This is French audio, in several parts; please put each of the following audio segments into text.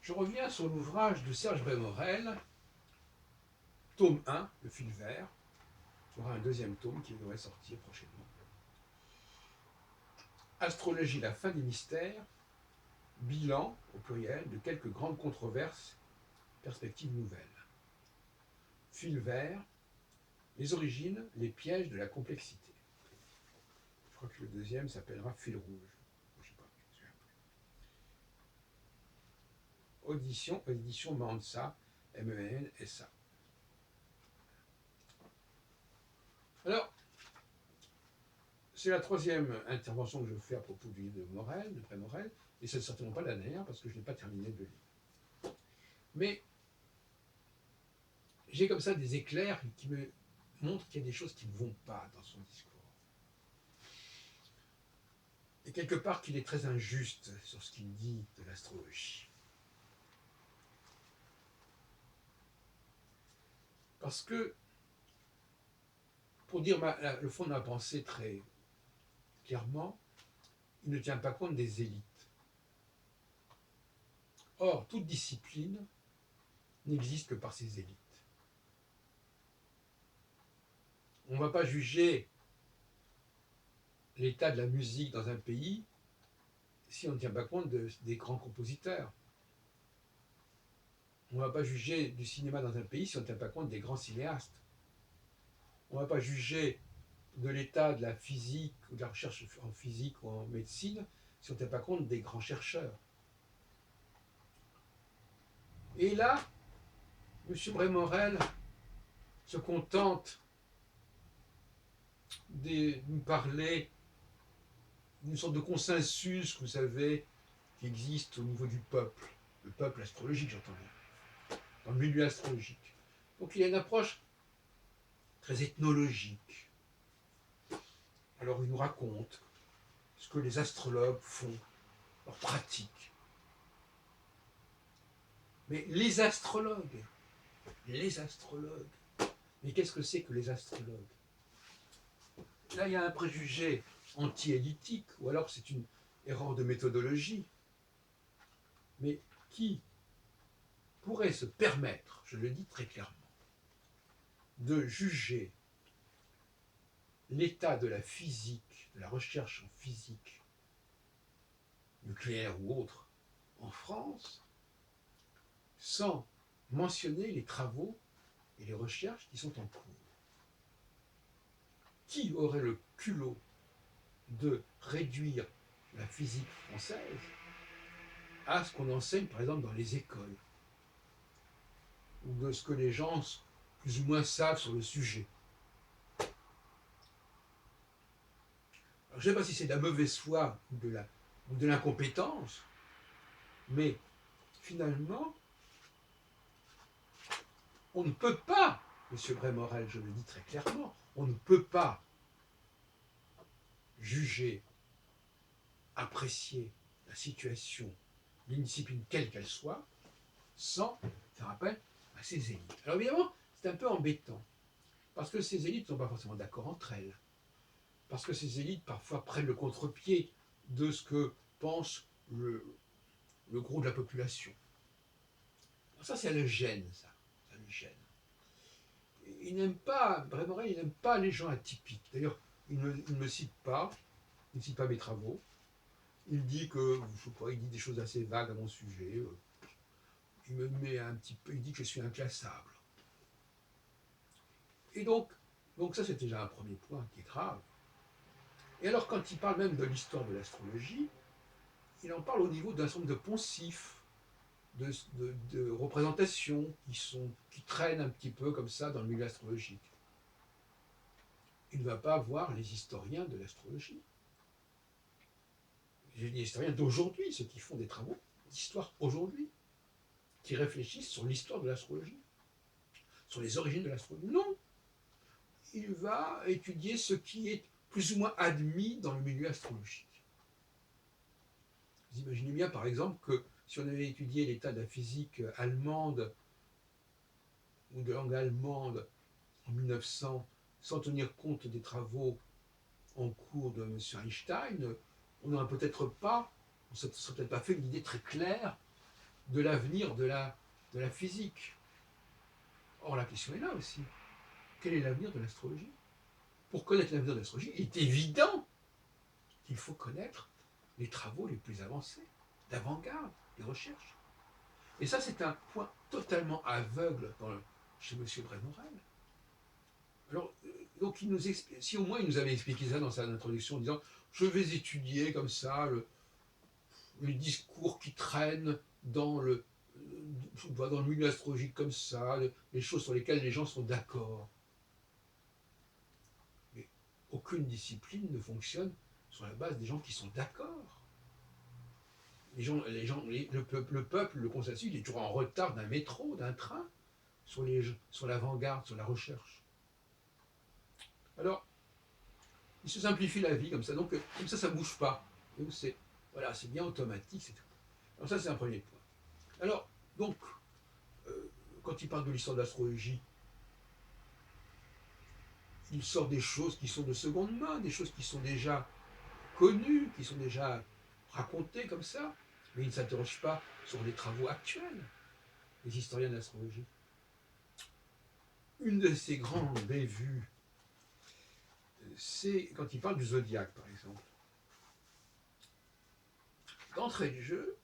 Je reviens sur l'ouvrage de Serge Bremerel, tome 1, Le fil vert. Il y aura un deuxième tome qui devrait sortir prochainement. Astrologie, la fin des mystères, bilan, au pluriel, de quelques grandes controverses, perspectives nouvelles. Fil vert, les origines, les pièges de la complexité. Je crois que le deuxième s'appellera Fil rouge. Je sais pas, je me souviens plus. Édition Mansa, MENSA. Alors, c'est la troisième intervention que je fais à propos du livre de Bremerel, et ce n'est certainement pas la dernière parce que je n'ai pas terminé de le lire. Mais j'ai comme ça des éclairs qui me montrent qu'il y a des choses qui ne vont pas dans son discours. Et quelque part qu'il est très injuste sur ce qu'il dit de l'astrologie. Parce que, pour dire le fond de ma pensée très clairement, il ne tient pas compte des élites. Or, toute discipline n'existe que par ses élites. On ne va pas juger l'état de la musique dans un pays si on ne tient pas compte des grands compositeurs. On ne va pas juger du cinéma dans un pays si on ne tient pas compte des grands cinéastes. On ne va pas juger de l'état de la physique ou de la recherche en physique ou en médecine si on ne tient pas compte des grands chercheurs. Et là, M. Bremerel se contente de nous parler d'une sorte de consensus, vous savez, qui existe au niveau du peuple, le peuple astrologique, j'entends bien, dans le milieu astrologique. Donc il y a une approche très ethnologique. Alors il nous raconte ce que les astrologues font, leur pratique. Mais les astrologues, mais qu'est-ce que c'est que les astrologues? Là, il y a un préjugé anti-élitique, ou alors c'est une erreur de méthodologie. Mais qui pourrait se permettre, je le dis très clairement, de juger l'état de la physique, de la recherche en physique, nucléaire ou autre, en France, sans mentionner les travaux et les recherches qui sont en cours? Qui aurait le culot de réduire la physique française à ce qu'on enseigne par exemple dans les écoles, ou de ce que les gens plus ou moins savent sur le sujet? Alors, je ne sais pas si c'est de la mauvaise foi ou de l'incompétence, mais finalement, on ne peut pas, M. Bremerel, je le dis très clairement, on ne peut pas juger, apprécier la situation d'une discipline quelle qu'elle soit, sans faire appel à ces élites. Alors évidemment, c'est un peu embêtant, parce que ces élites ne sont pas forcément d'accord entre elles, parce que ces élites parfois prennent le contre-pied de ce que pense le gros de la population. Alors ça le gêne, ça le gêne. Il n'aime pas, Bremerel, il n'aime pas les gens atypiques. D'ailleurs, il ne me cite pas, il ne cite pas mes travaux. Il dit que, je sais pas, il dit des choses assez vagues à mon sujet. Il me met un petit peu, il dit que je suis inclassable. Et donc ça c'est déjà un premier point qui est grave. Et alors quand il parle même de l'histoire de l'astrologie, il en parle au niveau d'un certain nombre de poncifs, de représentations qui traînent un petit peu comme ça dans le milieu astrologique. Il ne va pas voir les historiens de l'astrologie. Les historiens d'aujourd'hui, ceux qui font des travaux d'histoire aujourd'hui, qui réfléchissent sur l'histoire de l'astrologie, sur les origines de l'astrologie. Non, il va étudier ce qui est plus ou moins admis dans le milieu astrologique. Vous imaginez bien, par exemple, que si on avait étudié l'état de la physique allemande ou de langue allemande en 1900, sans tenir compte des travaux en cours de M. Einstein, on n'aurait peut-être pas, on ne serait peut-être pas fait une idée très claire de l'avenir de la physique. Or, la question est là aussi. Quel est l'avenir de l'astrologie? Pour connaître l'avenir de l'astrologie, il est évident qu'il faut connaître les travaux les plus avancés, d'avant-garde, des recherches. Et ça, c'est un point totalement aveugle chez M. Brémorel. Alors, donc, si au moins il nous avait expliqué ça dans sa introduction, en disant je vais étudier comme ça les discours qui traînent dans le milieu astrologique comme ça, les choses sur lesquelles les gens sont d'accord. Mais aucune discipline ne fonctionne sur la base des gens qui sont d'accord. Le peuple, le consensus, il est toujours en retard d'un métro, d'un train, sur l'avant-garde, sur la recherche. Alors, il se simplifie la vie comme ça, donc comme ça ne bouge pas. Donc c'est bien automatique, c'est tout. Alors ça, c'est un premier point. Alors, donc, quand il parle de l'histoire de l'astrologie, il sort des choses qui sont de seconde main, des choses qui sont déjà connues, qui sont déjà racontées comme ça, mais il ne s'interroge pas sur les travaux actuels des historiens de l'astrologie. Une de ses grandes bévues, c'est quand il parle du zodiaque, par exemple. D'entrée de jeu,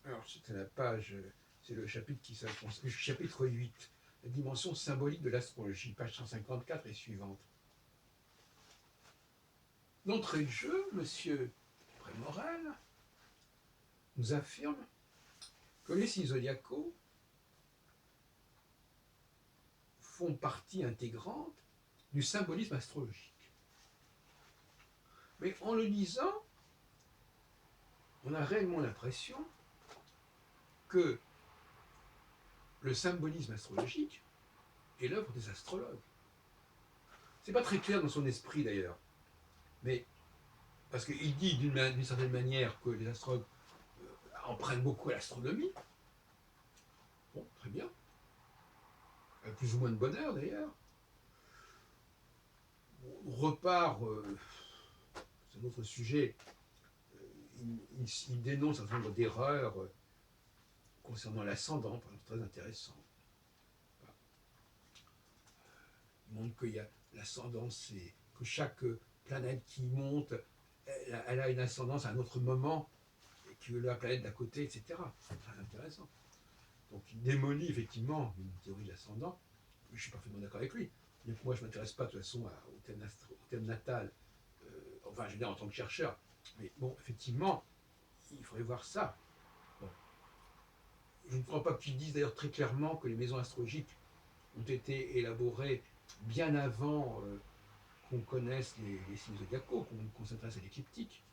alors c'est la page, c'est le chapitre le chapitre 8, la dimension symbolique de l'astrologie, page 154 et suivante. D'entrée de jeu, M. Brémorel nous affirme que les signes zodiacaux font partie intégrante du symbolisme astrologique. Mais en le lisant, on a réellement l'impression que le symbolisme astrologique est l'œuvre des astrologues. C'est pas très clair dans son esprit d'ailleurs, mais parce qu'il dit d'une certaine manière que les astrologues en prennent beaucoup à l'astronomie. Bon, très bien. Avec plus ou moins de bonheur d'ailleurs. On repart, c'est un autre sujet, il dénonce un certain nombre d'erreurs concernant l'ascendant, par exemple, très intéressant. Il montre qu'il y a l'ascendance, c'est que chaque planète qui monte, elle a une ascendance à un autre moment, et que la planète d'à côté, etc. C'est très intéressant. Donc il démolit effectivement une théorie de l'ascendant. Je suis parfaitement d'accord avec lui. Mais moi, je ne m'intéresse pas de toute façon au thème natal, enfin, je veux dire en tant que chercheur. Mais bon, effectivement, il faudrait voir ça. Bon. Je ne crois pas qu'ils disent d'ailleurs très clairement que les maisons astrologiques ont été élaborées bien avant qu'on connaisse les signes zodiacaux, qu'on s'intéresse à l'écliptique.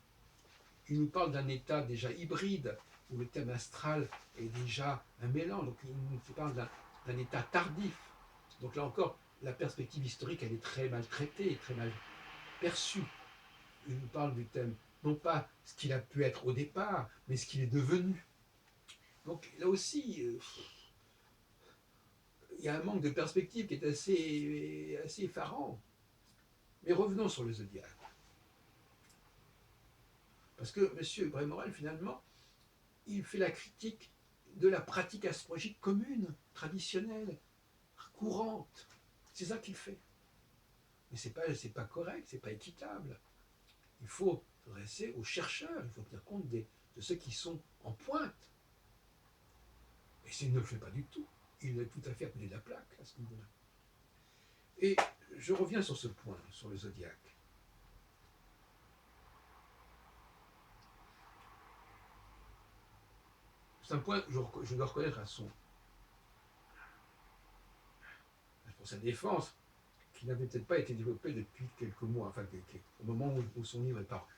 Il nous parle d'un état déjà hybride, où le thème astral est déjà un mélange. Donc il nous parle d'un état tardif. Donc là encore, la perspective historique, elle est très mal traitée, très mal perçue. Il nous parle du thème, non pas ce qu'il a pu être au départ, mais ce qu'il est devenu. Donc là aussi, il y a un manque de perspective qui est assez effarant. Mais revenons sur le zodiaque. Parce que M. Brémorel, finalement, il fait la critique de la pratique astrologique commune, traditionnelle, courante. C'est ça qu'il fait. Mais c'est pas correct, c'est pas équitable. Il faut s'adresser aux chercheurs, il faut tenir compte de ceux qui sont en pointe. Et s'il ne le fait pas du tout, il est tout à fait à côté de la plaque à ce niveau-là. Et je reviens sur ce point, sur le zodiaque. C'est un point, je dois reconnaître pour sa défense, qui n'avait peut-être pas été développé depuis quelques mois, enfin au moment où son livre est paru.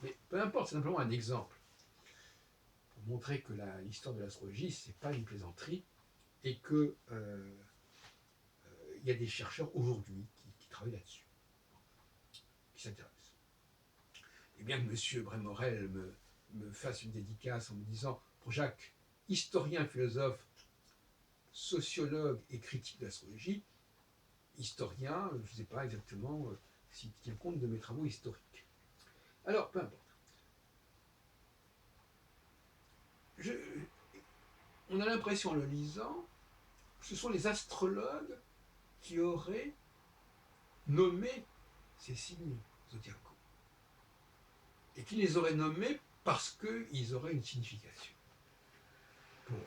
Mais peu importe, c'est simplement un exemple pour montrer que l'histoire de l'astrologie, c'est pas une plaisanterie et que il y a des chercheurs aujourd'hui qui travaillent là-dessus, qui s'intéressent. Et bien que M. Brémorel me fasse une dédicace en me disant, pour Jacques, historien, philosophe, sociologue et critique de l'astrologie, historien, je ne sais pas exactement s'il tient compte de mes travaux historiques. Alors, peu importe. je, on a l'impression en le lisant que ce sont les astrologues qui auraient nommé ces signes zodiacaux. Et qui les auraient nommés parce qu'ils auraient une signification pour eux.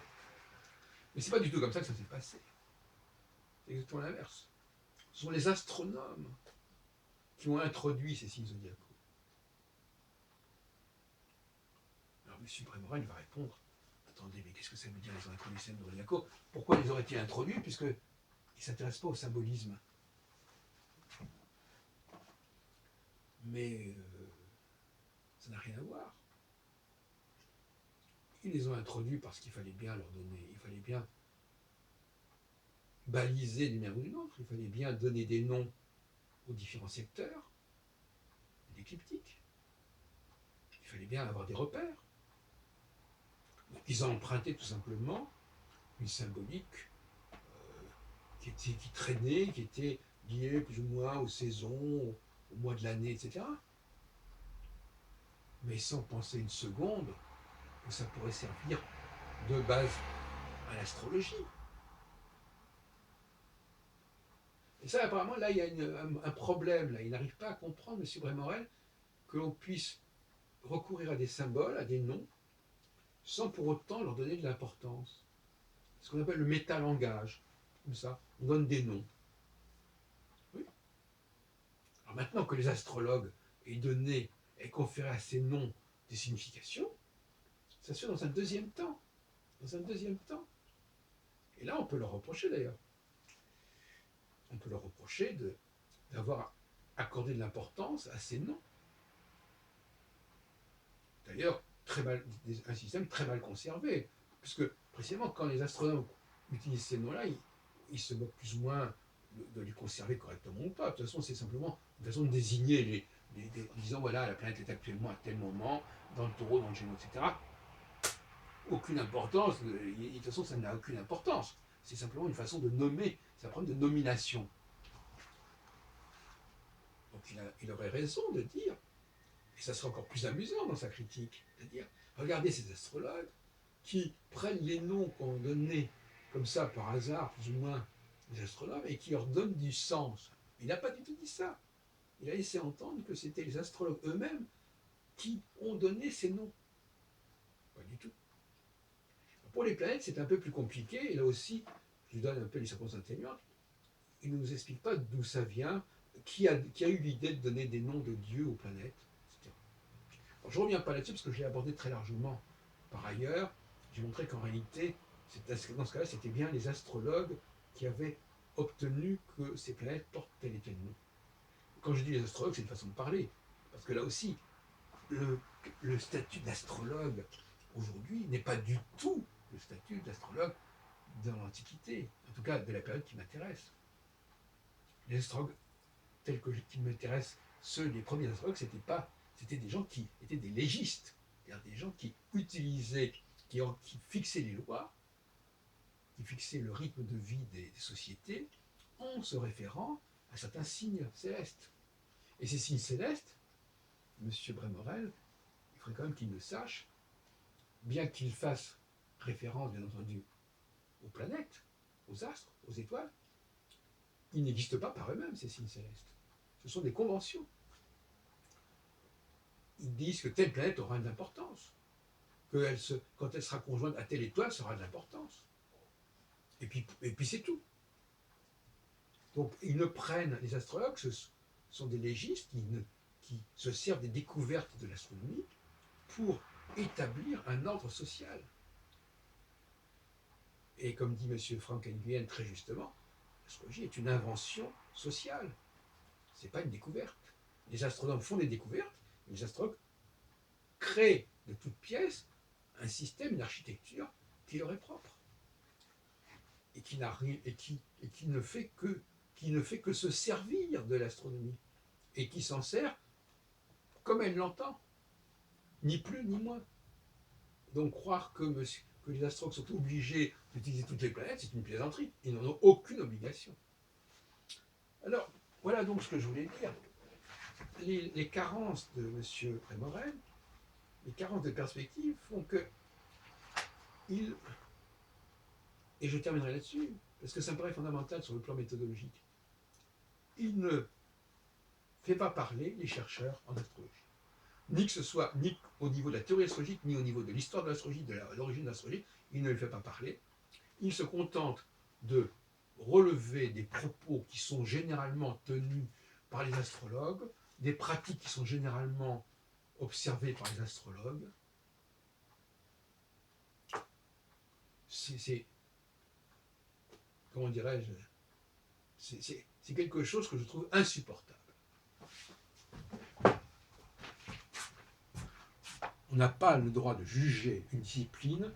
Mais c'est pas du tout comme ça que ça s'est passé. C'est exactement l'inverse. Ce sont les astronomes qui ont introduit ces signes zodiacaux. Alors M. Brémorel va répondre, attendez, mais qu'est-ce que ça veut dire les ont introduits ces signes zodiacaux? Pourquoi les auraient-ils introduits? Puisqu'ils ne s'intéressent pas au symbolisme. Mais ça n'a rien à voir. Ils les ont introduits parce qu'il fallait bien leur donner, il fallait bien baliser d'une manière ou d'une autre, il fallait bien donner des noms aux différents secteurs, des écliptiques. Il fallait bien avoir des repères. Donc, ils ont emprunté tout simplement une symbolique qui traînait, qui était liée plus ou moins aux saisons, au mois de l'année, etc. Mais sans penser une seconde que ça pourrait servir de base à l'astrologie. Et ça, apparemment, là, il y a un problème. Là. Il n'arrive pas à comprendre, M. Brémorel, que l'on puisse recourir à des symboles, à des noms, sans pour autant leur donner de l'importance. Ce qu'on appelle le métalangage. Comme ça, on donne des noms. Oui. Alors maintenant que les astrologues aient conféré à ces noms des significations, ça se fait dans un deuxième temps. Dans un deuxième temps. Et là, on peut leur reprocher d'ailleurs. On peut leur reprocher d'avoir accordé de l'importance à ces noms. D'ailleurs, un système très mal conservé, puisque précisément quand les astronomes utilisent ces noms-là, ils se moquent plus ou moins de les conserver correctement ou pas. De toute façon, c'est simplement une façon de désigner en disant voilà, la planète est actuellement à tel moment, dans le taureau, dans le gémeaux, etc. Aucune importance, de toute façon, ça n'a aucune importance. C'est simplement une façon de nommer, c'est un problème de nomination. Donc il aurait raison de dire, et ça sera encore plus amusant dans sa critique, de dire regardez ces astrologues qui prennent les noms qu'on donnait comme ça par hasard, plus ou moins, des astronomes, et qui leur donnent du sens. Il n'a pas du tout dit ça. Il a laissé entendre que c'était les astrologues eux-mêmes qui ont donné ces noms. Pas du tout. Pour les planètes, c'est un peu plus compliqué, et là aussi, je lui donne un peu les circonstances atténuantes. Il ne nous explique pas d'où ça vient, qui a eu l'idée de donner des noms de dieux aux planètes, etc. Alors, je ne reviens pas là-dessus parce que je l'ai abordé très largement par ailleurs. J'ai montré qu'en réalité, dans ce cas-là, c'était bien les astrologues qui avaient obtenu que ces planètes portent tel et tel nom. Quand je dis les astrologues, c'est une façon de parler. Parce que là aussi, le statut d'astrologue aujourd'hui n'est pas du tout le statut d'astrologue dans l'Antiquité, en tout cas de la période qui m'intéresse. Les astrologues qui m'intéressent, les premiers astrologues, c'était des gens qui étaient des légistes, c'est-à-dire des gens qui utilisaient, qui fixaient les lois, qui fixaient le rythme de vie des sociétés en se référant à certains signes célestes. Et ces signes célestes, M. Brémorel, il faudrait quand même qu'il le sache, bien qu'il fasse référence, bien entendu, aux planètes, aux astres, aux étoiles, ils n'existent pas par eux-mêmes, ces signes célestes. Ce sont des conventions. Ils disent que telle planète aura de l'importance, quand elle sera conjointe à telle étoile, ça aura de l'importance. Et puis c'est tout. Donc ils ne prennent, les astrologues, ce sont des légistes qui se servent des découvertes de l'astronomie pour établir un ordre social. Et comme dit M. Frank Nguyen très justement, l'astrologie est une invention sociale. Ce n'est pas une découverte. Les astronomes font des découvertes, et les astrologues créent de toutes pièces un système, une architecture qui leur est propre. Et qui ne fait que se servir de l'astronomie. Et qui s'en sert comme elle l'entend. Ni plus ni moins. Donc croire que les astrologues sont obligés d'utiliser toutes les planètes, c'est une plaisanterie. Ils n'en ont aucune obligation. Alors, voilà donc ce que je voulais dire. Les carences de M. Brémorel, les carences de perspective font que et je terminerai là-dessus, parce que ça me paraît fondamental sur le plan méthodologique, il ne fait pas parler les chercheurs en astrologie. Ni que ce soit ni au niveau de la théorie astrologique, ni au niveau de l'histoire de l'astrologie, de l'origine de l'astrologie, il ne le fait pas parler. Il se contente de relever des propos qui sont généralement tenus par les astrologues, des pratiques qui sont généralement observées par les astrologues. C'est comment dirais-je, c'est quelque chose que je trouve insupportable. On n'a pas le droit de juger une discipline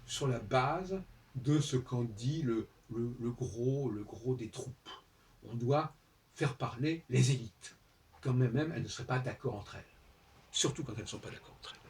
sur la base de ce qu'en dit le gros des troupes. On doit faire parler les élites, quand même elles ne seraient pas d'accord entre elles, surtout quand elles ne sont pas d'accord entre elles.